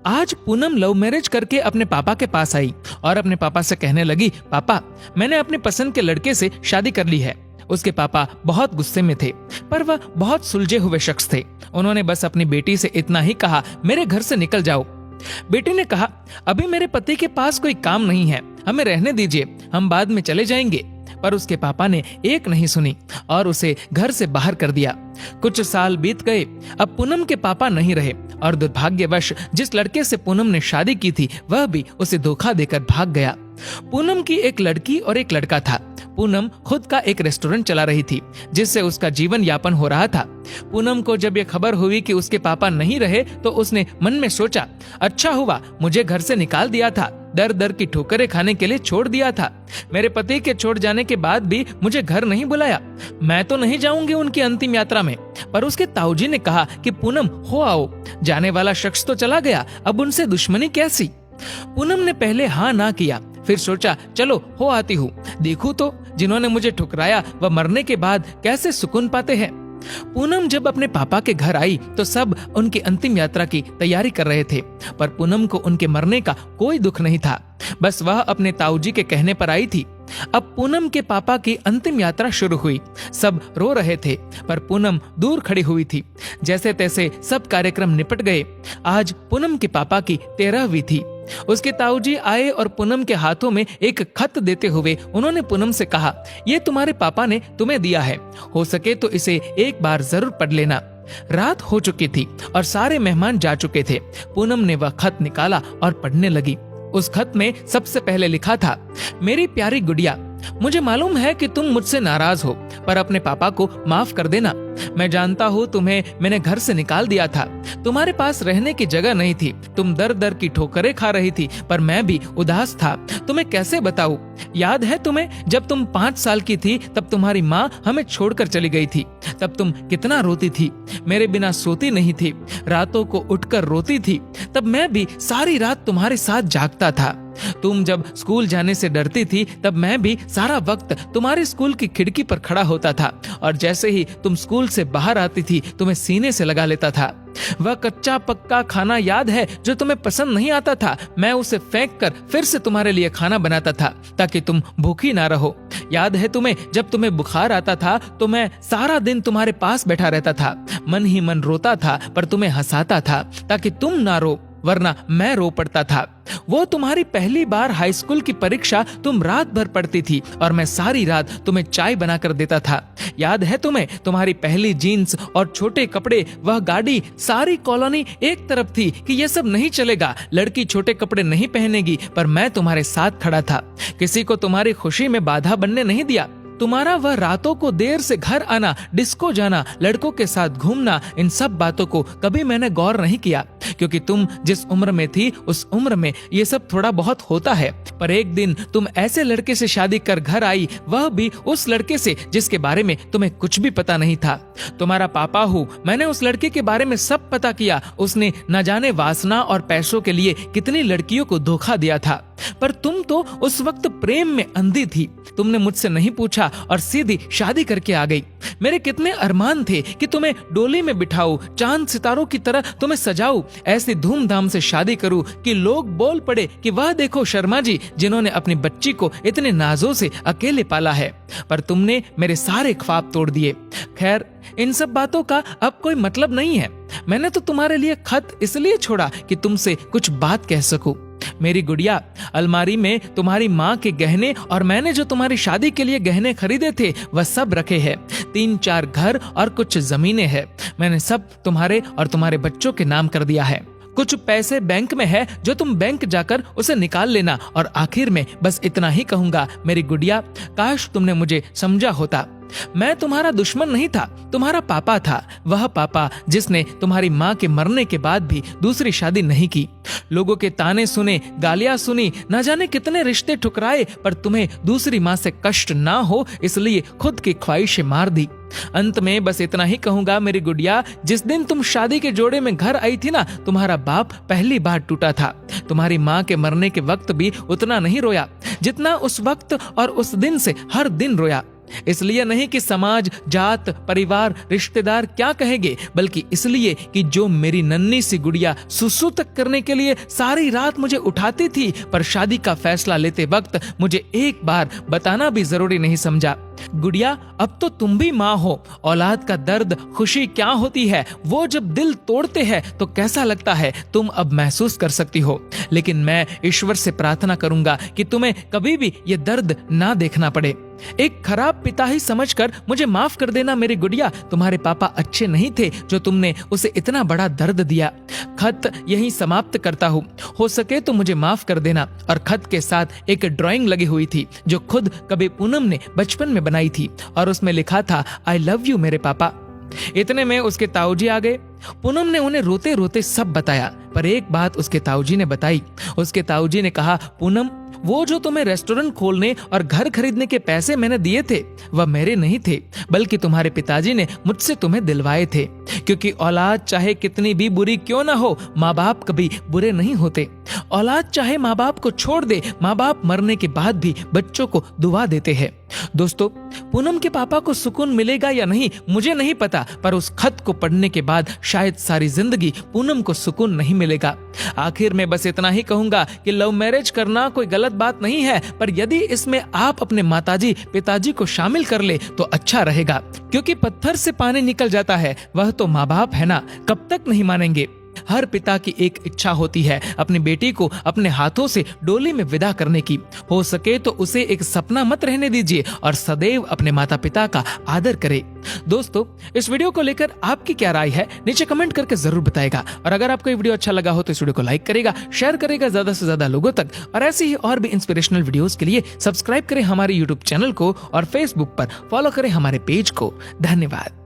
आज Poonam love marriage करके अपने पापा के पास आई और अपने पापा से कहने लगी, पापा मैंने अपने पसंद के लड़के से शादी कर ली है। उसके पापा बहुत गुस्से में थे, पर वह बहुत सुलझे हुए शख्स थे। उन्होंने बस अपनी बेटी से इतना ही कहा, मेरे घर से निकल जाओ। बेटी ने कहा, अभी मेरे पति के पास कोई काम नहीं है, हमें रहने दीजिए, हम बाद में चले जाएंगे। पर उसके पापा ने एक नहीं सुनी और उसे घर से बाहर कर दिया। कुछ साल बीत गए। अब पूनम के पापा नहीं रहे और दुर्भाग्यवश जिस लड़के से पूनम ने शादी की थी वह भी उसे धोखा देकर भाग गया। पूनम की एक लड़की और एक लड़का था। पूनम खुद का एक रेस्टोरेंट चला रही थी जिससे उसका जीवन यापन हो रहा था। पूनम को जब यह खबर हुई कि उसके पापा नहीं रहे तो उसने मन में सोचा, अच्छा हुआ मुझे घर से निकाल दिया था, दर दर की ठोकरें खाने के लिए छोड़ दिया था। मेरे पति के छोड़ जाने के बाद भी मुझे घर नहीं बुलाया। मैं तो नहीं जाऊंगी उनकी अंतिम यात्रा में। पर उसके ताऊजी ने कहा कि पूनम हो आओ, जाने वाला शख्स तो चला गया, अब उनसे दुश्मनी कैसी। पूनम ने पहले हाँ ना किया, फिर सोचा चलो हो आती हूँ, देखूं तो जिन्होंने मुझे ठुकराया वह मरने के बाद कैसे सुकून पाते हैं। पूनम जब अपने पापा के घर आई तो सब उनकी अंतिम यात्रा की तैयारी कर रहे थे, पर पूनम को उनके मरने का कोई दुख नहीं था। बस वह अपने ताऊजी के कहने पर आई थी। अब पूनम के पापा की अंतिम यात्रा शुरू हुई। सब रो रहे थे, पर पूनम दूर खड़ी हुई थी। जैसे तैसे सब कार्यक्रम निपट गए। आज पूनम के पापा की 13वीं थी। उसके ताऊजी आए और पूनम के हाथों में एक खत देते हुए उन्होंने पूनम से कहा, ये तुम्हारे पापा ने तुम्हें दिया है, हो सके तो इसे एक बार जरूर पढ़ लेना। रात हो चुकी थी और सारे मेहमान जा चुके थे। पूनम ने वह खत निकाला और पढ़ने लगी। उस खत में सबसे पहले लिखा था, मेरी प्यारी गुड़िया, मुझे मालूम है कि तुम मुझसे नाराज हो, पर अपने पापा को माफ कर देना। मैं जानता हूँ तुम्हें मैंने घर से निकाल दिया था, तुम्हारे पास रहने की जगह नहीं थी, तुम दर दर की ठोकरें खा रही थी, पर मैं भी उदास था। तुम्हें कैसे बताऊं? याद है तुम्हें जब तुम 5 साल की थी तब तुम्हारी माँ हमें छोड़कर चली गई थी। तब तुम कितना रोती थी, मेरे बिना सोती नहीं थी, रातों को उठकर रोती थी। तब मैं भी सारी रात तुम्हारे साथ जागता था। तुम जब स्कूल जाने से डरती थी तब मैं भी सारा वक्त तुम्हारे स्कूल की खिड़की पर खड़ा होता था और जैसे ही तुम स्कूल से बाहर आती थी तुम्हें सीने से लगा लेता था। वह कच्चा पक्का खाना याद है जो तुम्हें पसंद नहीं आता था, मैं उसे फेंक कर फिर से तुम्हारे लिए खाना बनाता था ताकि तुम भूखी ना रहो। याद है तुम्हें जब तुम्हें बुखार आता था तो मैं सारा दिन तुम्हारे पास बैठा रहता था, मन ही मन रोता था पर तुम्हें हंसाता था ताकि तुम ना रो, वरना मैं रो पड़ता था। वो तुम्हारी पहली बार हाई स्कूल की परीक्षा तुम रात भर पढ़ती थी और मैं सारी रात तुम्हें चाय बनाकर देता था। याद है तुम्हें तुम्हारी पहली जीन्स और छोटे कपड़े, वह गाड़ी, सारी कॉलोनी एक तरफ थी कि ये सब नहीं चलेगा, लड़की छोटे कपड़े नहीं पहनेगी, पर मैं तुम्हारे साथ खड़ा था, किसी को तुम्हारी खुशी में बाधा बनने नहीं दिया। तुम्हारा वह रातों को देर से घर आना, डिस्को जाना, लड़कों के साथ घूमना, इन सब बातों को कभी मैंने गौर नहीं किया, क्योंकि तुम जिस उम्र में थी उस उम्र में ये सब थोड़ा बहुत होता है। पर एक दिन तुम ऐसे लड़के से शादी कर घर आई, वह भी उस लड़के से जिसके बारे में तुम्हें कुछ भी पता नहीं था। तुम्हारा पापा हूँ, मैंने उस लड़के के बारे में सब पता किया। उसने न जाने वासना और पैसों के लिए कितनी लड़कियों को धोखा दिया था, पर तुम तो उस वक्त प्रेम में अंधी थी। तुमने मुझसे नहीं पूछा और सीधी शादी करके आ गई। मेरे कितने अरमान थे कि तुम्हें डोली में बिठाऊं, चांद सितारों की तरह तुम्हें सजाऊं, ऐसी धूमधाम से शादी करूं कि लोग बोल पड़े कि वह देखो शर्मा जी जिन्होंने अपनी बच्ची को इतने नाजों से अकेले पाला है। पर तुमने मेरे सारे ख्वाब तोड़ दिए। खैर, इन सब बातों का अब कोई मतलब नहीं है। मैंने तो तुम्हारे लिए खत इसलिए छोड़ा कि तुमसे कुछ बात कह सकूं। मेरी गुड़िया, अलमारी में तुम्हारी माँ के गहने और मैंने जो तुम्हारी शादी के लिए गहने खरीदे थे वह सब रखे हैं। 3-4 घर और कुछ जमीनें हैं। मैंने सब तुम्हारे और तुम्हारे बच्चों के नाम कर दिया है। कुछ पैसे बैंक में है जो तुम बैंक जाकर उसे निकाल लेना। और आखिर में बस इतना ही कहूंगा, मेरी गुड़िया, काश तुमने मुझे समझा होता। मैं तुम्हारा दुश्मन नहीं था, तुम्हारा पापा था, वह पापा जिसने तुम्हारी माँ के मरने के बाद भी दूसरी शादी नहीं की। लोगों के ताने सुने, गालियां सुनी, न जाने कितने रिश्ते ठुकराए, पर तुम्हें दूसरी माँ से कष्ट ना हो इसलिए खुद की ख्वाहिशें मार दी। अंत में बस इतना ही कहूंगा, मेरी गुड़िया, जिस दिन तुम शादी के जोड़े में घर आई थी ना, तुम्हारा बाप पहली बार टूटा था। तुम्हारी माँ के मरने के वक्त भी उतना नहीं रोया जितना उस वक्त और उस दिन से हर दिन रोया। इसलिए नहीं कि समाज, जात, परिवार, रिश्तेदार क्या कहेंगे, बल्कि इसलिए कि जो मेरी नन्ही सी गुड़िया सुसु तक करने के लिए सारी रात मुझे उठाती थी, पर शादी का फैसला लेते वक्त मुझे एक बार बताना भी जरूरी नहीं समझा। गुड़िया, अब तो तुम भी माँ हो। औलाद का दर्द, खुशी क्या होती है, वो जब दिल तोड़ते हैं तो कैसा लगता है, तुम अब महसूस कर सकती हो। लेकिन मैं ईश्वर से प्रार्थना करूंगा कि तुम्हें कभी भी ये दर्द ना देखना पड़े। एक खराब पिता ही समझकर मुझे माफ कर देना मेरी गुड़िया। तुम्हारे पापा अच्छे नहीं थे जो तुमने उसे इतना बड़ा दर्द दिया। खत यहीं समाप्त करता हूँ, हो सके तो मुझे माफ कर देना। और खत के साथ एक ड्राइंग लगी हुई थी जो खुद कभी पूनम ने बचपन में बनाई थी, और उसमें लिखा था, आई लव यू मेरे पापा। इतने में उसके ताऊजी आ गए। पूनम ने उन्हें रोते रोते सब बताया, पर एक बात उसके ताऊजी ने बताई। उसके ताऊजी ने कहा, पूनम, वो जो तुम्हें रेस्टोरेंट खोलने और घर खरीदने के पैसे मैंने दिए थे, वह मेरे नहीं थे, बल्कि तुम्हारे पिताजी ने मुझसे तुम्हें दिलवाए थे। क्योंकि औलाद चाहे कितनी भी बुरी क्यों ना हो, माँ बाप कभी बुरे नहीं होते। औलाद चाहे माँ बाप को छोड़ दे, माँ बाप मरने के बाद भी बच्चों को दुआ देते हैं। दोस्तों, पूनम के पापा को सुकून मिलेगा या नहीं मुझे नहीं पता, पर उस खत को पढ़ने के बाद शायद सारी जिंदगी पूनम को सुकून नहीं मिलेगा। आखिर में बस इतना ही कहूंगा कि लव मैरिज करना कोई गलत बात नहीं है, पर यदि इसमें आप अपने माताजी, पिताजी को शामिल कर ले तो अच्छा रहेगा। क्योंकि पत्थर से पानी निकल जाता है, वह तो माँ बाप है ना, कब तक नहीं मानेंगे। हर पिता की एक इच्छा होती है अपनी बेटी को अपने हाथों से डोली में विदा करने की। हो सके तो उसे एक सपना मत रहने दीजिए और सदैव अपने माता पिता का आदर करे। दोस्तों, इस वीडियो को लेकर आपकी क्या राय है नीचे कमेंट करके जरूर बताएगा। और अगर आपको ये वीडियो अच्छा लगा हो तो इस वीडियो को लाइक करेगा, शेयर करेगा ज्यादा से ज्यादा लोगों तक। और ऐसे ही और भी इंस्पिरेशनल वीडियोस के लिए सब्सक्राइब करें हमारे यूट्यूब चैनल को और फेसबुक पर फॉलो करें हमारे पेज को। धन्यवाद।